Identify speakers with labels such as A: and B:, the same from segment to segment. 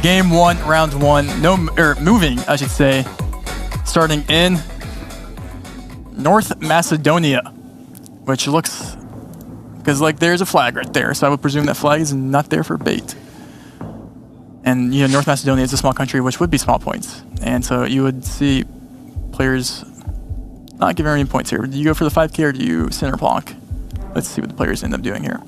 A: Game 1, round 1. Moving, I should say. Starting in North Macedonia, which looks, because like there's a flag right there, so I would presume that flag is not there for bait. And you know, North Macedonia is a small country, which would be small points, and so you would see players not giving any points here. Do you go for the 5K or do you center plonk? Let's see what the players end up doing here.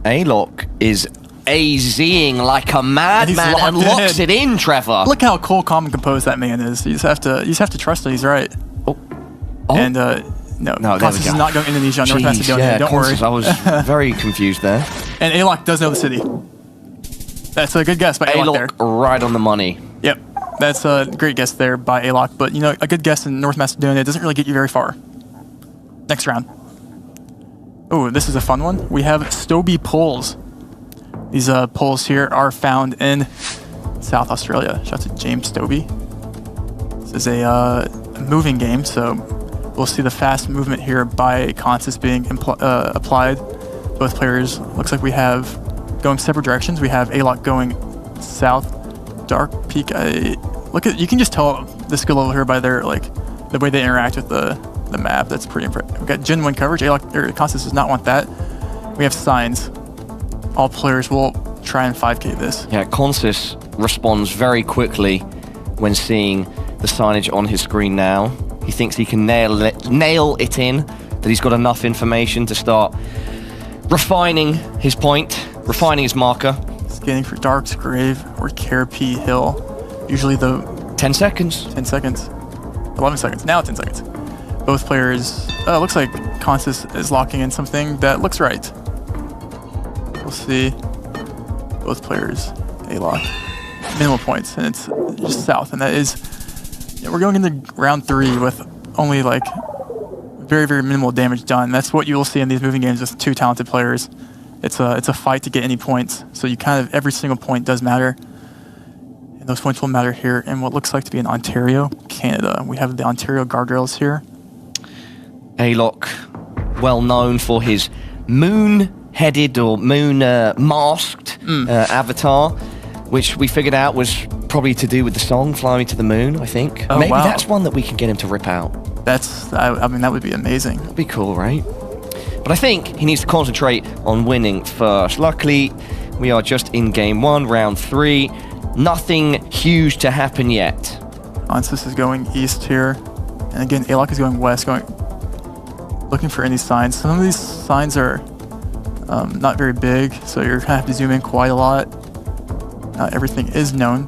B: Alok is AZing like a madman and locks it in, Trevor.
A: Look how cool, calm, and composed that man is. You just have to trust that he's right.
B: Oh.
A: And no, Consus is not going to Indonesia on North Macedonia.
B: Yeah,
A: don't
B: Consus,
A: worry.
B: I was very confused there.
A: And Alok does know the city. That's a good guess by Alok there.
B: Right on the money.
A: Yep, that's a great guess there by Alok. But you know, a good guess in North Macedonia doesn't really get you very far. Next round. Oh, this is a fun one. We have Stoby poles. These poles here are found in South Australia. Shout out to James Stoby. This is a moving game, so we'll see the fast movement here by Consus being applied. Both players, looks like we have going separate directions. We have Alok going south, dark peak. You can just tell the skill level here by their the way they interact with the map. That's pretty impressive. We've got Gen 1 coverage. Consus does not want that. We have signs. All players will try and 5K this.
B: Yeah, Consus responds very quickly when seeing the signage on his screen now. He thinks he can nail it in, that he's got enough information to start refining his point, refining his marker.
A: Scanning for Dark's Grave or Carapi Hill. Usually the...
B: 10 seconds.
A: 10 seconds. 11 seconds. Now 10 seconds. Both players... looks like Consus is locking in something that looks right. We'll see. Both players, Alok. Minimal points, and it's just south, and that is... Yeah, we're going into round 3 with only very, very minimal damage done. That's what you will see in these moving games with two talented players. It's a fight to get any points, so you every single point does matter. And those points will matter here in what looks like to be in Ontario, Canada. We have the Ontario Guardrails here.
B: Alok, well known for his moon-headed or moon-masked avatar, which we figured out was probably to do with the song "Fly Me to the Moon." I think maybe that's one that we can get him to rip out.
A: I mean, that would be amazing.
B: That'd be cool, right? But I think he needs to concentrate on winning first. Luckily, we are just in game 1, round 3. Nothing huge to happen yet.
A: Consus is going east here, and again, Alok is going west, looking for any signs. Some of these signs are not very big, so you're gonna have to zoom in quite a lot. Not everything is known.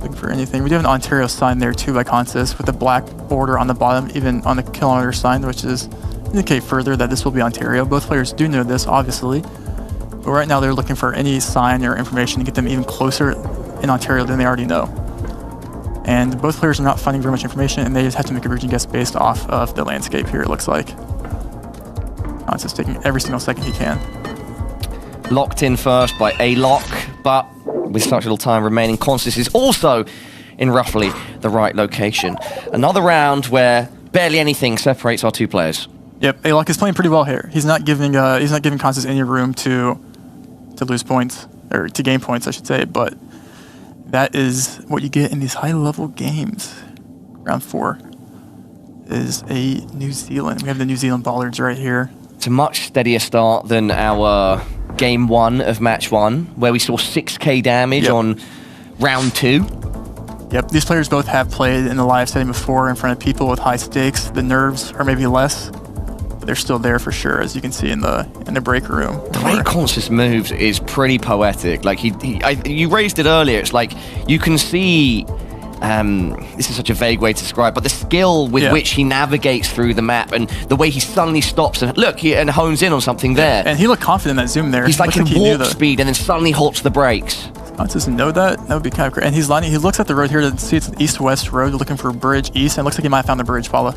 A: Looking for anything. We do have an Ontario sign there too by Consus with a black border on the bottom, even on the kilometer sign, which is indicate further that this will be Ontario. Both players do know this, obviously, but right now they're looking for any sign or information to get them even closer in Ontario than they already know. And both players are not finding very much information, and they just have to make a virgin guess based off of the landscape here, it looks like. Consus taking every single second he can.
B: Locked in first by Alok, but with such little time remaining, Consus is also in roughly the right location. Another round where barely anything separates our two players.
A: Yep, Alok is playing pretty well here. He's not giving Consus any room to lose points, or to gain points, I should say. But that is what you get in these high-level games. Round 4 is a New Zealand. We have the New Zealand Bollards right here.
B: It's a much steadier start than our game 1 of match 1, where we saw 6k damage on round 2.
A: Yep, these players both have played in the live setting before in front of people with high stakes. The nerves are maybe less, but they're still there for sure, as you can see in the break room.
B: The way Consus moves is pretty poetic. Like you raised it earlier. It's like you can see. This is such a vague way to describe, but the skill with which he navigates through the map and the way he suddenly stops and and hones in on something there.
A: And he looked confident in that zoom there.
B: He's like in warp speed and then suddenly halts the brakes.
A: Consus doesn't know that. That would be kind of great. And he's lining. He looks at the road here to see it's an east-west road, looking for a bridge east, and it looks like he might have found the bridge, Paula.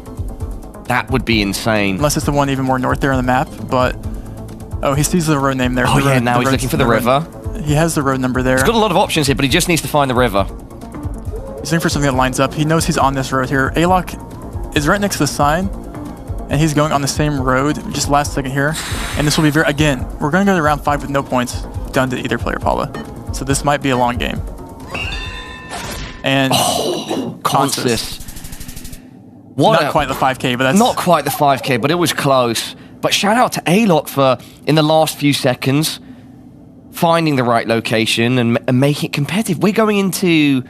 B: That would be insane.
A: Unless it's the one even more north there on the map, but he sees the road name there.
B: Oh yeah, now he's looking for the river.
A: He has the road number there.
B: He's got a lot of options here, but he just needs to find the river.
A: He's looking for something that lines up. He knows he's on this road here. Alok is right next to the sign, and he's going on the same road, just last second here. And this will be again, we're going to go to round 5 with no points. done to either player, Paula. So this might be a long game. And
B: Consus.
A: Not quite the 5K, but that's...
B: Not quite the 5K, but it was close. But shout out to Alok for, in the last few seconds, finding the right location and making it competitive. We're going into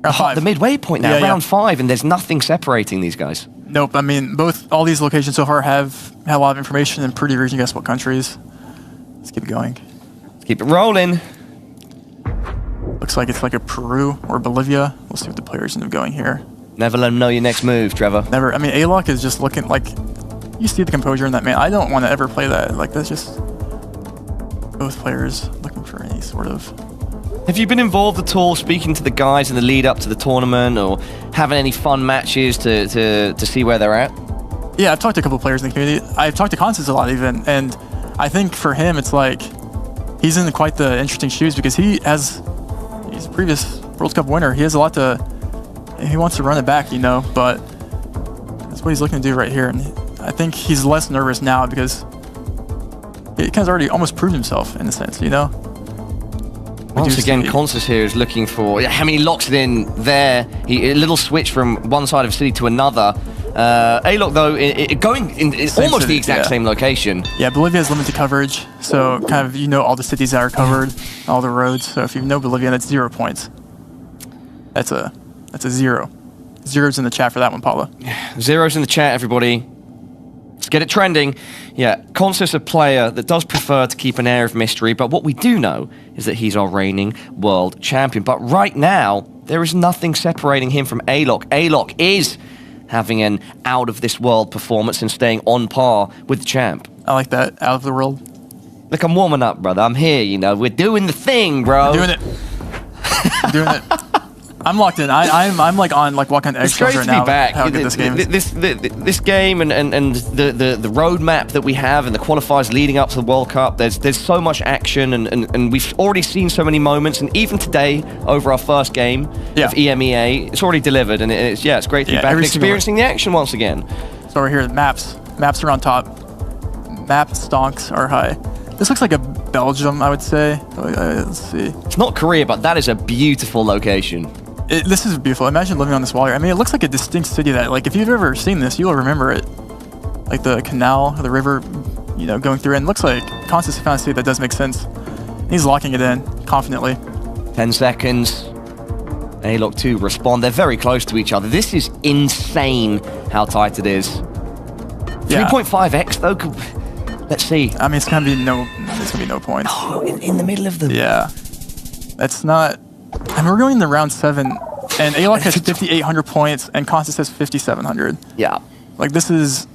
B: the midway point now, round 5, and there's nothing separating these guys.
A: Nope. I mean, all these locations so far have a lot of information and pretty region guess what countries. Let's keep going.
B: Let's keep it rolling.
A: Looks like it's like a Peru or Bolivia. We'll see what the players end up going here.
B: Never let them know your next move, Trevor.
A: Never. I mean, Alok is just looking like... You see the composure in that man. I don't want to ever play that. Like, that's just... Both players looking for any sort of...
B: Have you been involved at all speaking to the guys in the lead up to the tournament or having any fun matches to see where they're at?
A: Yeah, I've talked to a couple of players in the community. I've talked to Consus a lot even, and I think for him it's like he's in quite the interesting shoes because he's a previous World Cup winner. He has a lot to... He wants to run it back, you know, but that's what he's looking to do right here. And I think he's less nervous now because he kind of already almost proved himself in a sense, you know?
B: Once again, Consus here is looking for... How many locks it in there? A little switch from one side of the city to another. Alok, though, going in almost the exact same location. Yeah,
A: Bolivia has limited coverage, so kind of you know all the cities that are covered, all the roads. So if you know Bolivia, that's 0 points. That's a 0. Zeros in the chat for that one, Paula.
B: Zeros in the chat, everybody. Let's get it trending. Yeah, Consus a player that does prefer to keep an air of mystery, but what we do know is that he's our reigning world champion. But right now, there is nothing separating him from Alok. Alok is having an out-of-this-world performance and staying on par with the champ.
A: I like that, out of the world.
B: Look, I'm warming up, brother. I'm here, you know. We're doing the thing, bro.
A: We're doing it. We're doing it. I'm locked in. I'm like on like walking on eggshells right now.
B: Back.
A: How good this game is.
B: This game and the roadmap that we have and the qualifiers leading up to the World Cup. There's so much action and we've already seen so many moments. And even today, over our first game of EMEA, it's already delivered. And it's great to be back and experiencing the action once again.
A: So we're here. Maps are on top. Map stonks are high. This looks like a Belgium, I would say. Let's see.
B: It's not Korea, but that is a beautiful location.
A: This is beautiful. Imagine living on this wall here. I mean, it looks like a distinct city that, like, if you've ever seen this, you'll remember it. Like the canal, the river, you know, going through it. And it looks like Consus found a city that does make sense. He's locking it in confidently.
B: 10 seconds. Alok to respond. They're very close to each other. This is insane how tight it is. 3.5x though. Let's see.
A: I mean, it's gonna be no points.
B: Oh, in the middle of them.
A: Yeah. That's not... I mean, we're going into round 7, and Alok has 5,800 points, and Consus has 5,700.
B: Yeah.
A: Like, this is...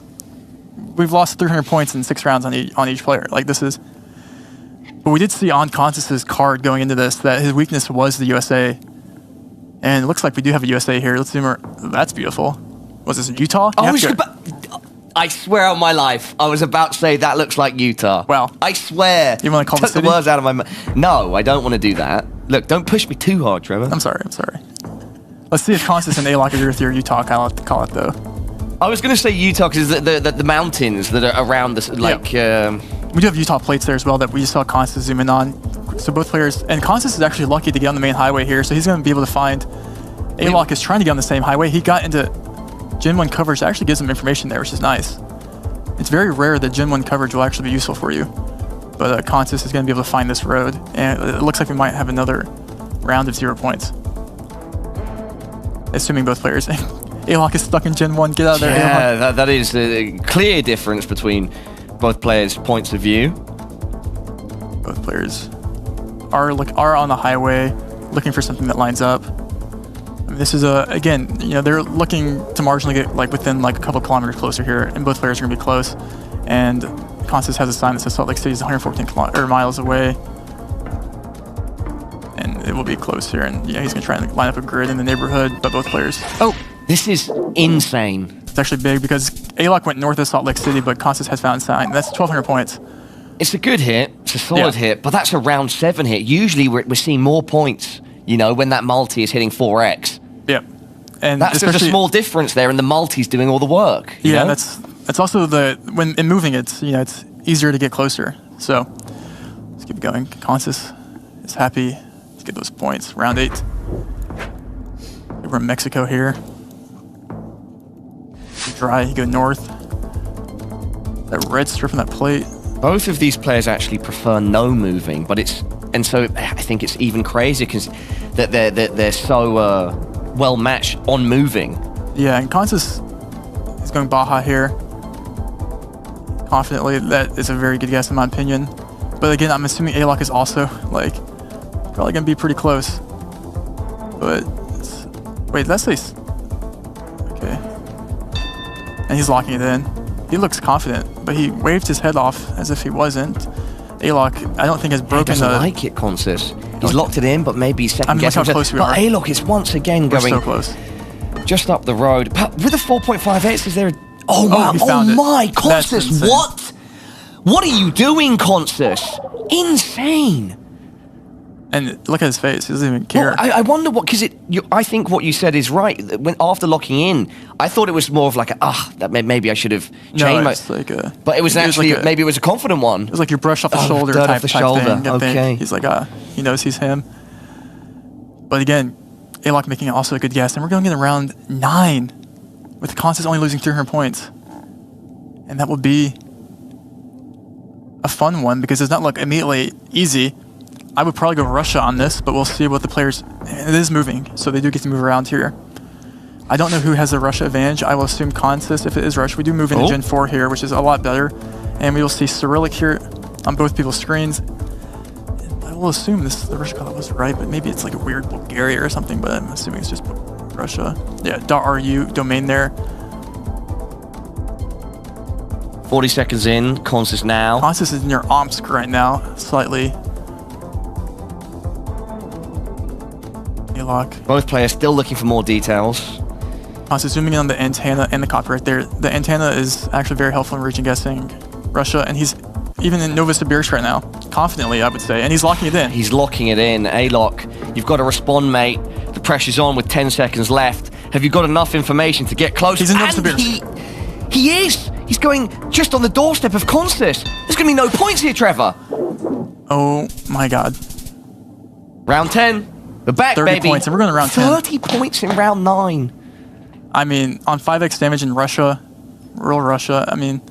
A: We've lost 300 points in 6 rounds on each player. Like, this is... But we did see on Consus's card going into this that his weakness was the USA. And it looks like we do have a USA here. Let's zoom. That's beautiful. Was this Utah?
B: I swear on my life, I was about to say that looks like Utah.
A: Wow.
B: I swear.
A: You want to call the city?
B: The words out of my mouth. No, I don't want to do that. Look, don't push me too hard, Trevor.
A: I'm sorry. Let's see if Consus and Alok agree with your Utah call it though.
B: I was going to say Utah because the mountains that are around this, like...
A: We do have Utah plates there as well that we just saw Consus zoom in on. So both players... And Consus is actually lucky to get on the main highway here, so he's going to be able to find... Alok is trying to get on the same highway. He got into Gen 1 coverage that actually gives him information there, which is nice. It's very rare that Gen 1 coverage will actually be useful for you. But Consus is going to be able to find this road, and it looks like we might have another round of 0 points. Assuming both players. Alok is stuck in Gen 1. Get out of there, Alok.
B: Yeah, that is a clear difference between both players' points of view.
A: Both players are on the highway, looking for something that lines up. I mean, this is again, you know, they're looking to marginally get like within like a couple kilometers closer here, and both players are going to be close. And Consus has a sign that says Salt Lake City is 114 miles away, and it will be close here. And yeah, he's going to try and line up a grid in the neighborhood, but both players. Oh,
B: this is insane.
A: It's actually big because Alok went north of Salt Lake City, but Consus has found a sign. That's 1,200 points.
B: It's a good hit. It's a solid hit, but that's a round 7 hit. Usually we're seeing more points, you know, when that multi is hitting 4x.
A: Yeah. And
B: that's just a small difference there, and the multi's doing all the work. You know?
A: That's also when in moving it's, you know, it's easier to get closer. So Let's keep going. Consus is happy to get those points. Round 8. We're in Mexico here. Dry, you go north. That red strip on that plate.
B: Both of these players actually prefer no moving, but so I think it's even crazier because they're so well matched on moving.
A: Yeah, and Consus is going Baja here. Confidently, that is a very good guess in my opinion. But again, I'm assuming Alok is also like probably gonna be pretty close. But wait, let's say okay. And he's locking it in. He looks confident, but he waved his head off as if he wasn't. Alok, I don't think has broken
B: he doesn't like it, Consus. He's locked it in, but maybe he's second guessing.
A: Look how close we are.
B: But Alok is once again going
A: so close.
B: Just up the road. But with a 4.58, is there a... Oh, wow.
A: Oh
B: my, Consus, what? What are you doing, Consus? Insane.
A: And look at his face. He doesn't even care.
B: Well, I wonder what... Because I think what you said is right. When after locking in, I thought it was more of like that maybe I should have changed
A: no, it's like a...
B: But it was actually... maybe it was a confident one.
A: It was like your brush off the shoulder type thing.
B: Okay.
A: He's like, he knows he's him. But again, Alok making also a good guess. And we're going in round 9 with Consus only losing 300 points. And that will be a fun one because it's not like immediately easy. I would probably go Russia on this, but we'll see what the players... It is moving, so they do get to move around here. I don't know who has the Russia advantage. I will assume Consus if it is Russia. We do move into Gen 4 here, which is a lot better. And we will see Cyrillic here on both people's screens. I will assume the Russia color was right, but maybe it's like a weird Bulgaria or something, but I'm assuming it's just Russia. Yeah, .ru domain there.
B: 40 seconds in, Consus now.
A: Consus is near Omsk right now, slightly. Alok.
B: Both players still looking for more details.
A: Consus zooming in on the antenna and the copy right there. The antenna is actually very helpful in region guessing Russia, and he's even in Novosibirsk right now, confidently, I would say, and he's locking it in.
B: He's locking it in. Alok, you've got to respond, mate. The pressure's on with 10 seconds left. Have you got enough information to get close?
A: He's in Novosibirsk.
B: He is. He's going just on the doorstep of Consus. There's going to be no points here, Trevor.
A: Oh my God.
B: Round 10. We're back,
A: 30
B: baby.
A: points, and we're going to round 10.
B: 30 points in round 9.
A: I mean, on 5x damage in Russia, rural Russia, I mean,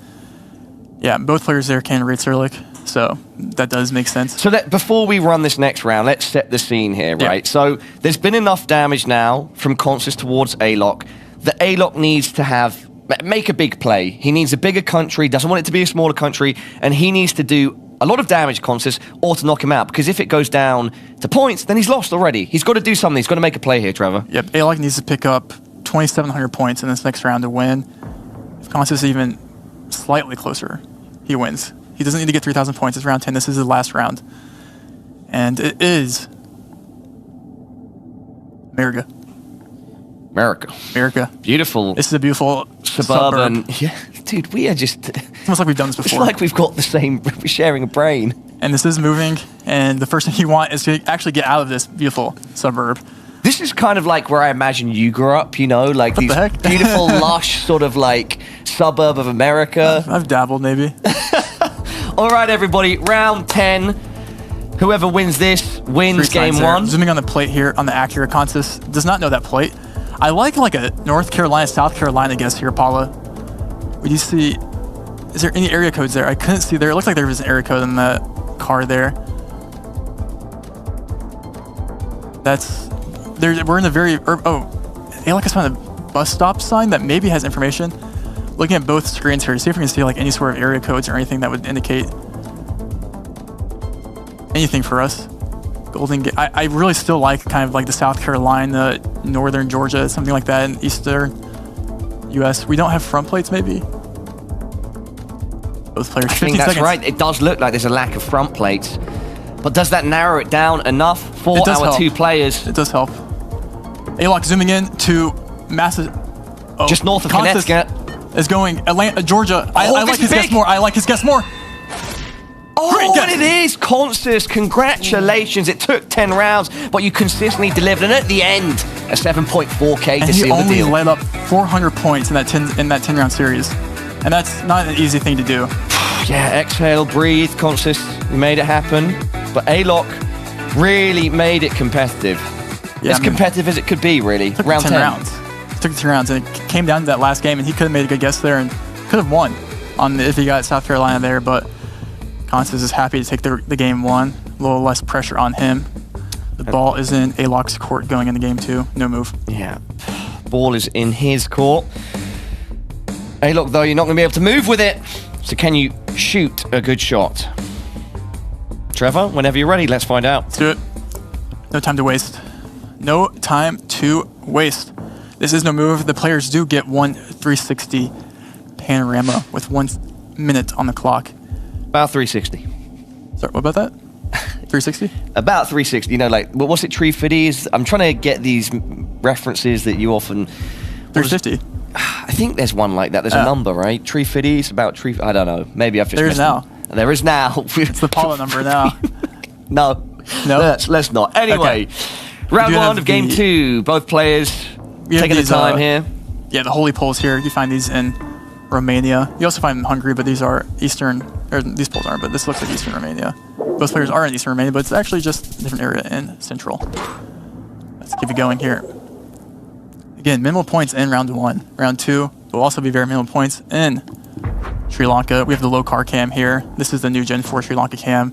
A: yeah, both players there can read Cyrillic, so that does make sense.
B: So before we run this next round, let's set the scene here, right? So there's been enough damage now from Consus towards Alok that Alok needs to make a big play. He needs a bigger country, doesn't want it to be a smaller country, and he needs to do a lot of damage, Consus, or to knock him out, because if it goes down to points, then he's lost already. He's got to do something. He's got to make a play here, Trevor.
A: Yep, Alok needs to pick up 2,700 points in this next round to win. If Consus is even slightly closer, he wins. He doesn't need to get 3,000 points. It's round 10. This is his last round. And it is... America. America.
B: Beautiful.
A: This is a beautiful
B: suburban.
A: suburb.
B: Yeah, dude, we are just...
A: It's almost like we've done this before.
B: It's like we've got the same... We're sharing a brain.
A: And this is moving, and the first thing you want is to actually get out of this beautiful suburb.
B: This is kind of like where I imagine you grew up, you know, like these beautiful, lush sort of like suburb of America.
A: I've dabbled, maybe.
B: All right, everybody, round 10. Whoever wins this wins game 1.
A: Zooming on the plate here on the accurate. Consus does not know that plate. I like a North Carolina, South Carolina guess here, Paula. Would you see... Is there any area codes there? I couldn't see there. It looked like there was an area code in that car there. We're in a very... Alok has found a bus stop sign that maybe has information. Looking at both screens here to see if we can see like any sort of area codes or anything that would indicate anything for us. Golden Gate. I really still like kind of like the South Carolina, Northern Georgia, something like that in Eastern US. We don't have front plates, maybe? Both players.
B: I think that's right. It does look like there's a lack of front plates. But does that narrow it down enough for our 2 players?
A: It does help. Alok zooming in to massive...
B: just north of Connecticut.
A: Is going Atlanta, Georgia. I like his guess more. I like his guess more.
B: Oh, and it is Consus. Congratulations. It took 10 rounds, but you consistently delivered. And at the end, a 7.4K to seal the deal.
A: And he only led up 400 points in that 10 round series. And that's not an easy thing to do.
B: Yeah, exhale, breathe, Consus. You made it happen. But Alok really made it competitive.
A: Yeah,
B: as competitive as it could be, really.
A: Took
B: Round 10
A: rounds. It took 10 rounds, and it came down to that last game, and he could have made a good guess there and could have won on if he got South Carolina there, but Consus is happy to take the game one. A little less pressure on him. The ball is in Alok's court going into game two. No move.
B: Yeah. Ball is in his court. Alok, though, you're not going to be able to move with it. So can you shoot a good shot? Trevor, whenever you're ready, let's find out.
A: Let's do it. No time to waste. No time to waste. This is no move. The players do get one 360 panorama with 1 minute on the clock.
B: About 360.
A: Sorry, what about that? 360?
B: About 360. You know, like, what's it, Tree Fitties? I'm trying to get these references that you often...
A: 350.
B: I think there's one like that. There's a number, right? Tree Fitties, about tree... I don't know. Maybe I've just...
A: There is now.
B: There is now.
A: It's the Paula number now.
B: No. Let's not. Anyway, round one of game two. Both players taking the time here. Yeah,
A: the holy poles here. You find these in Romania. You also find them in Hungary, but these are Eastern... Or these poles aren't, but this looks like Eastern Romania. Both players are in Eastern Romania, but it's actually just a different area in Central. Let's keep it going here. Again, minimal points in round one. Round two will also be very minimal points in Sri Lanka. We have the low car cam here. This is the new Gen 4 Sri Lanka cam.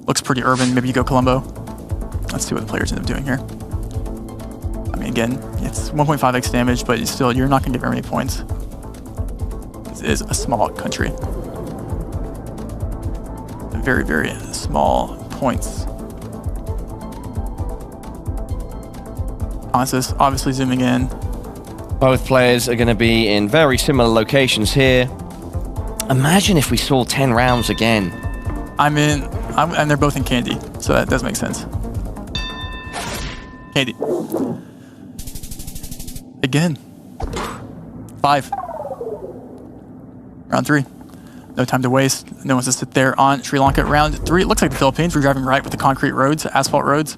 A: Looks pretty urban. Maybe you go Colombo. Let's see what the players end up doing here. I mean, again, it's 1.5x damage, but still, you're not going to get very many points. This is a small country. Very, very small points. Consus obviously zooming in.
B: Both players are going to be in very similar locations here. Imagine if we saw 10 rounds again.
A: And they're both in Candy, so that does make sense. Candy. Again. 5. Round 3. No time to waste. No one wants to sit there on Sri Lanka. Round 3. It looks like the Philippines. We're driving right with the concrete roads, asphalt roads.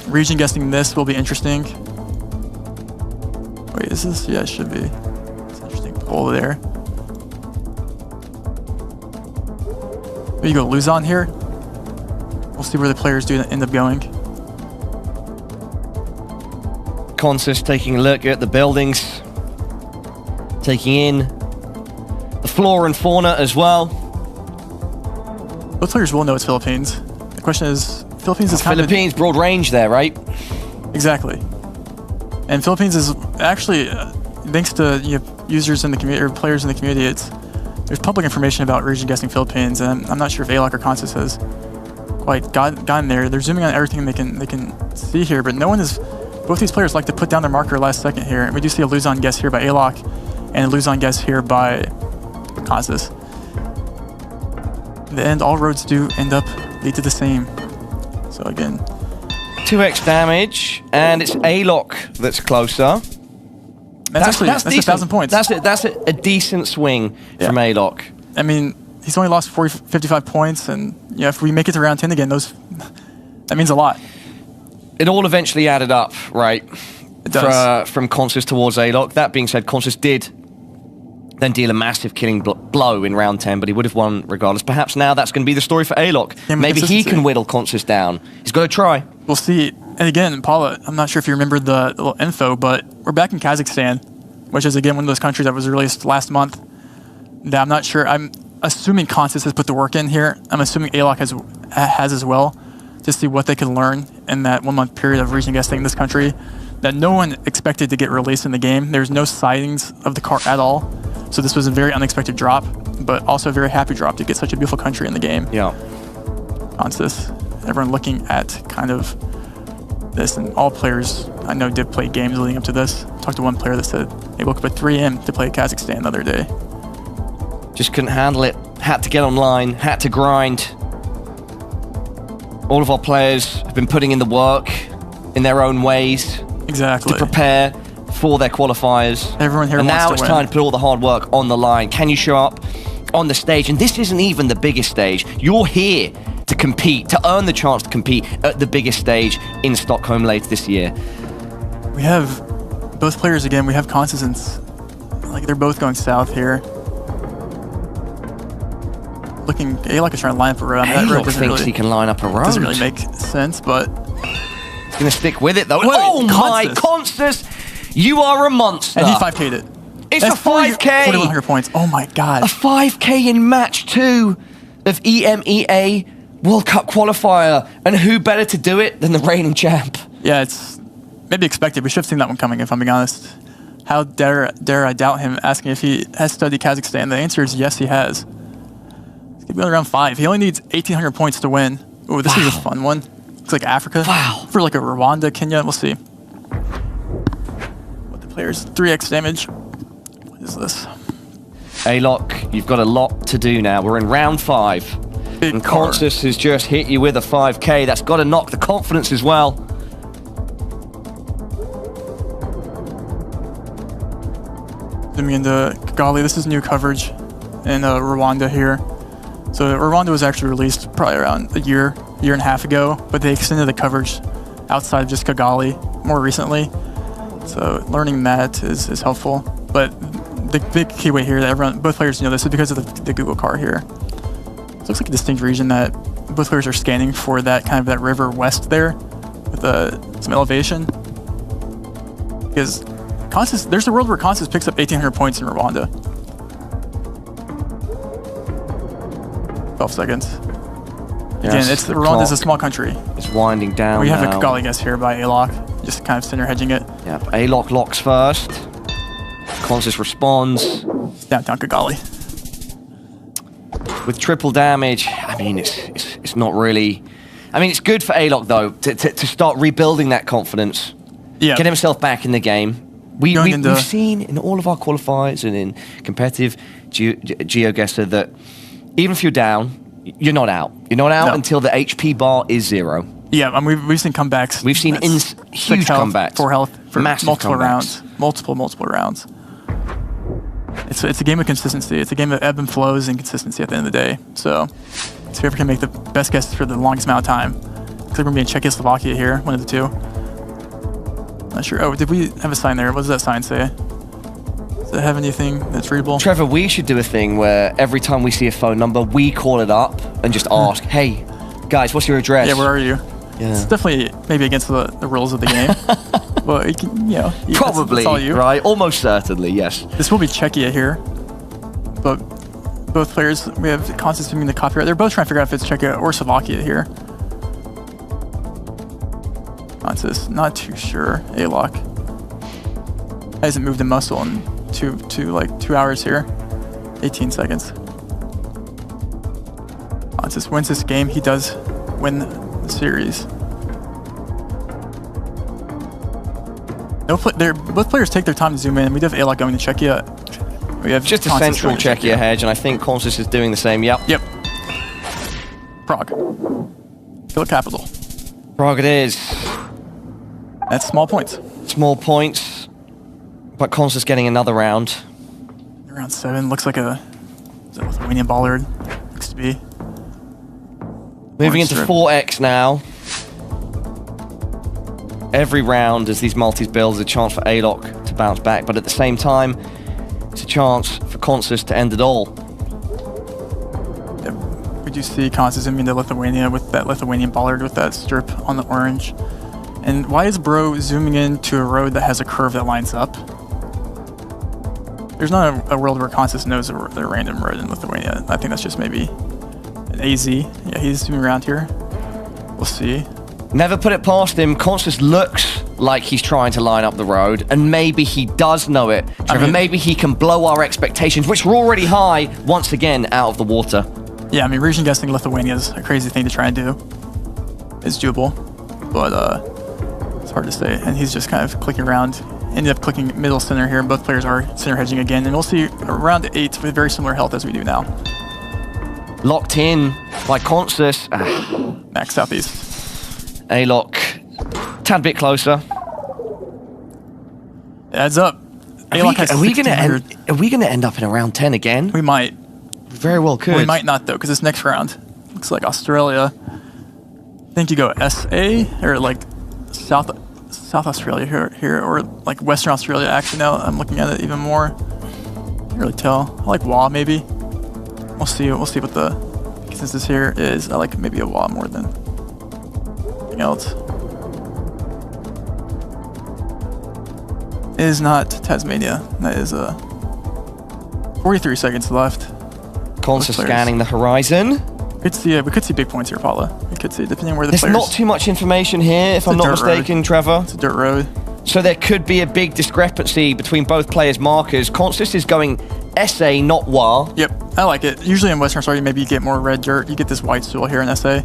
A: Region guessing this will be interesting. Wait, is this? Yeah, it should be. It's an interesting pull there. Maybe you go Luzon here. We'll see where the players do end up going.
B: Consus taking a look at the buildings. Taking in the flora and fauna as well.
A: Both players will know it's Philippines. The question is, Philippines is kind of...
B: Philippines, broad range there, right?
A: Exactly. And Philippines is actually, thanks to users in the community, or players in the community, there's public information about region guessing Philippines, and I'm not sure if Alok or Consus has quite gotten there. They're zooming on everything they can see here, but no one is... Both these players like to put down their marker last second here. And we do see a Luzon guess here by Alok, and a Luzon guess here by Consus. In the end, all roads do end up lead to the same. So again,
B: 2x damage, and it's Alok that's closer.
A: That's 1,000 points.
B: That's a decent swing from Alok.
A: I mean, he's only lost 55 points, and if we make it to round 10 again, that means a lot.
B: It all eventually added up, right?
A: It does.
B: From Consus towards Alok. That being said, Consus did then deal a massive killing blow in round 10, but he would have won regardless. Perhaps now that's going to be the story for Alok. Maybe he can whittle Consus down. He's got to try.
A: We'll see. And again, Paula, I'm not sure if you remember the little info, but we're back in Kazakhstan, which is, again, one of those countries that was released last month. That I'm not sure. I'm assuming Consus has put the work in here. I'm assuming Alok has as well, to see what they can learn in that 1 month period of region guessing in this country that no one expected to get released in the game. There's no sightings of the car at all. So this was a very unexpected drop, but also a very happy drop to get such a beautiful country in the game.
B: Yeah.
A: Consus, everyone looking at kind of this, and all players I know did play games leading up to this. I talked to one player that said they woke up at 3 AM to play Kazakhstan the other day.
B: Just couldn't handle it. Had to get online, had to grind. All of our players have been putting in the work in their own ways.
A: Exactly.
B: To prepare for their qualifiers.
A: Everyone here
B: and
A: wants
B: now
A: to
B: it's
A: win.
B: time to put all the hard work on the line. Can you show up on the stage? And this isn't even the biggest stage. You're here to compete, to earn the chance to compete at the biggest stage in Stockholm later this year.
A: We have both players again. We have Consus and they're both going south here. looking. Alok is trying to line up a road. I mean, that road
B: Alok thinks he can line up a road.
A: Doesn't really make sense, but
B: he's gonna stick with it though.
A: Wait,
B: oh my,
A: Consus.
B: Consus, you are a monster.
A: And he 5K'd it.
B: It's a 5K.
A: 4,100 points. Oh my god.
B: A 5K in match 2 of EMEA World Cup qualifier, and who better to do it than the reigning champ?
A: Yeah, it's maybe expected. We should have seen that one coming, if I'm being honest. How dare I doubt him, asking if he has studied Kazakhstan. The answer is yes, he has. He's gonna be on round 5. He only needs 1,800 points to win. Ooh, this is a fun one. Looks like Africa.
B: Wow.
A: For like a Rwanda, Kenya. We'll see. What the players 3x damage. What is this?
B: Alok, you've got a lot to do now. We're in round 5.
A: Big
B: And
A: car.
B: Consus has just hit you with a 5K. That's got to knock the confidence as well.
A: Zooming into Kigali, this is new coverage in Rwanda here. So Rwanda was actually released probably around a year and a half ago, but they extended the coverage outside of just Kigali more recently. So learning that is helpful. But the big keyway here that both players know this is because of the Google car here. It looks like a distinct region that both players are scanning for that kind of that river west there with some elevation. Because Consus, there's a world where Consus picks up 1,800 points in Rwanda. 12 seconds. Again,
B: Yes,
A: Rwanda's a small country.
B: It's winding down.
A: We have
B: now.
A: a Kigali guess here by Alok, just kind of center hedging it.
B: Yep, Alok locks first. Consus responds.
A: Downtown Kigali.
B: With triple damage, I mean, it's not really... I mean, it's good for Alok, though, to start rebuilding that confidence.
A: Yeah.
B: Get himself back in the game. We've seen in all of our qualifiers and in competitive Geoguessr that even if you're down, you're not out. You're not out until the HP bar is 0.
A: Yeah, I mean, we've seen comebacks.
B: We've seen huge comebacks.
A: 4 health for
B: Massive
A: multiple
B: comebacks.
A: rounds. Multiple rounds. It's a game of consistency. It's a game of ebb and flows and consistency at the end of the day. So whoever can make the best guesses for the longest amount of time. Looks like we're going to be in Czechoslovakia here, one of the two. Not sure. Oh, did we have a sign there? What does that sign say? Does it have anything that's readable?
B: Trevor, we should do a thing where every time we see a phone number, we call it up and just ask, hey, guys, what's your address?
A: Yeah, where are you?
B: Yeah.
A: It's definitely maybe against the rules of the game. But you can,
B: Probably,
A: that's all you.
B: right? Almost certainly, yes.
A: This will be Czechia here. But both players, we have Consus doing the copyright. They're both trying to figure out if it's Czechia or Slovakia here. Consus, not too sure. Alok hasn't moved a muscle in like 2 hours here. 18 seconds. Consus wins this game. He does win the series. Both players take their time to zoom in. We do have Alok going to Czechia. We have
B: just a
A: Consus
B: central
A: going to
B: Czechia hedge, and I think Consus is doing the same. Yep.
A: Prague. Fill capital.
B: Prague it is.
A: That's small points.
B: Small points, but Consus getting another round.
A: Round 7 looks like a Lithuanian bollard. Looks to be.
B: Moving into 4x now. Every round as these multis build is a chance for Alok to bounce back, but at the same time, it's a chance for Consus to end it all.
A: Yep. We do see Consus zooming into Lithuania with that Lithuanian bollard with that strip on the orange. And why is Bro zooming into a road that has a curve that lines up? There's not a world where Consus knows a random road in Lithuania. I think that's just maybe an AZ. Yeah, he's zooming around here. We'll see.
B: Never put it past him. Consus looks like he's trying to line up the road, and maybe he does know it. Trevor, maybe he can blow our expectations, which were already high, once again out of the water.
A: Yeah, I mean, region guessing Lithuania is a crazy thing to try and do. It's doable, but it's hard to say. And he's just kind of clicking around. Ended up clicking middle center here. Both players are center hedging again, and we'll see around 8 with very similar health as we do now.
B: Locked in by Consus.
A: Max southeast.
B: Alok, tad bit closer.
A: It adds up.
B: Are we gonna end up in around 10 again?
A: We might.
B: Very well could.
A: We might not though, because this next round looks like Australia. I think you go SA or like South Australia here, or like Western Australia. Actually, now I'm looking at it even more. Can't really tell. I like WA maybe. We'll see what the consensus here is I like maybe a lot more than anything else. It is not Tasmania. That is 43 seconds left.
B: Consus scanning the horizon.
A: We could see big points here, Paula. We could see, depending where the
B: There's
A: players...
B: not too much information here, if I'm not mistaken,
A: road.
B: Trevor.
A: It's a dirt road.
B: So there could be a big discrepancy between both players' markers. Consus is going SA, not WA.
A: Yep, I like it. Usually in Western Australia, maybe you get more red dirt. You get this white soil here in SA.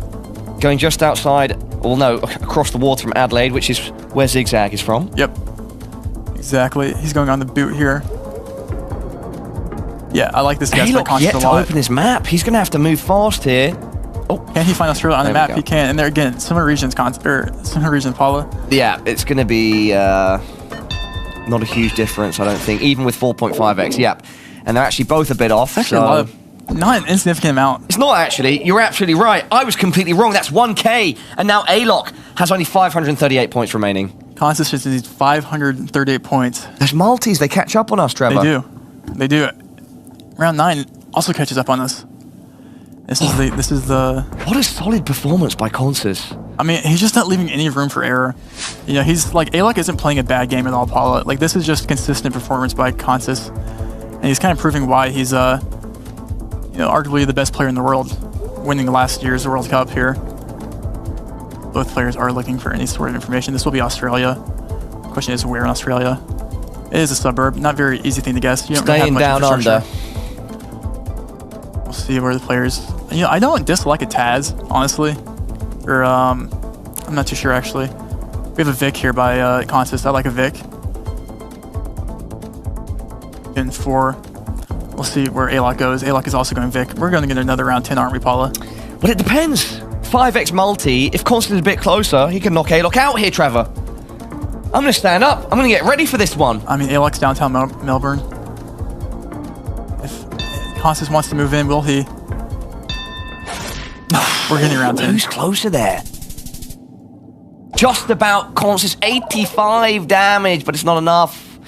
B: Going just outside, well, no, across the water from Adelaide, which is where Zigzag is from.
A: Yep, exactly. He's going on the boot here. Yeah, I like this guy.
B: Alok yet to open his map. He's going to have to move fast here.
A: Oh, can he find Australia on the map? He can. And there again, similar regions, similar region, Paula.
B: Yeah, it's going to be not a huge difference, I don't think, even with 4.5x. Yep, and they're actually both a bit off.
A: Actually,
B: so
A: a lot of, not an insignificant amount.
B: It's not actually. You're absolutely right. I was completely wrong. That's 1K, and now Alok has only 538 points remaining.
A: Consus just needs 538 points.
B: There's multis. They catch up on us, Trevor.
A: They do. They do. Round 9 also catches up on us. This is the.
B: What a solid performance by Consus.
A: I mean, he's just not leaving any room for error. You know, he's like, Alok isn't playing a bad game at all, Paula. Like, this is just consistent performance by Consus. And he's kind of proving why he's, you know, arguably the best player in the world, winning last year's World Cup here. Both players are looking for any sort of information. This will be Australia. The question is where in Australia. It is a suburb. Not very easy thing to guess. You don't really have
B: Staying
A: much
B: down under.
A: We'll see where the players... You know, I don't dislike a Taz, honestly. Or, I'm not too sure, actually. We have a Vic here by Consus. I like a Vic. In 4. We'll see where Alok goes. Alok is also going Vic. We're going to get another round 10, aren't we, Paula?
B: Well, it depends. 5x multi. If Consus is a bit closer, he can knock Alok out here, Trevor. I'm going to stand up. I'm going to get ready for this one.
A: I mean, Alok's downtown Melbourne. If Consus wants to move in, will he? We're getting around 10.
B: Who's closer there? Just about Consus, 85 damage, but it's not enough.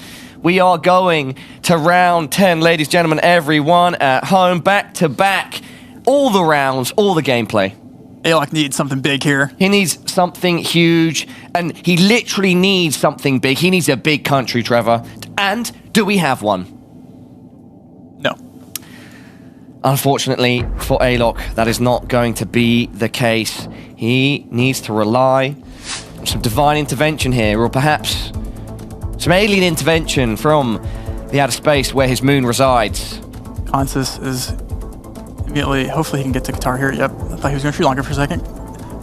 B: We are going to round 10, ladies and gentlemen, everyone at home, back to back. All the rounds, all the gameplay.
A: Alok needs something big here.
B: He needs something huge, and he literally needs something big. He needs a big country, Trevor. And do we have one?
A: No.
B: Unfortunately for Alok, that is not going to be the case. He needs to rely on some divine intervention here, or perhaps some alien intervention from the outer space where his moon resides.
A: Consus is immediately, hopefully he can get to Qatar here. Yep, I thought he was going to Sri Lanka for a second.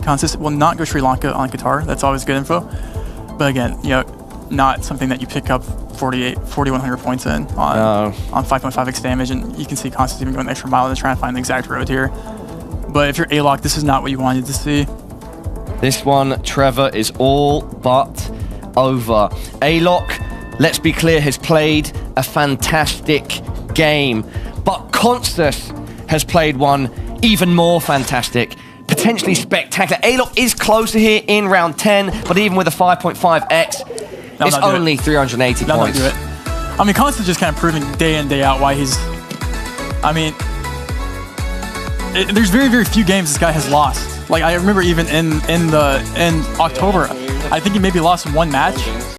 A: Consus will not go Sri Lanka on Qatar. That's always good info. But again, you know, not something that you pick up 4,100 points in on 5.5x damage. And you can see Consus even going the extra mile to try and find the exact road here. But if you're Alok, this is not what you wanted to see.
B: This one, Trevor, is all but over. Alok, let's be clear, has played a fantastic game. But Consus has played one even more fantastic, potentially spectacular. Alok is closer here in round 10, but even with a 5.5x, it's only 380 points.
A: Do it. I mean, Consus just kind of proving day in, day out why he's... I mean, there's very, very few games this guy has lost. Like, I remember even in October, I think he maybe lost one match.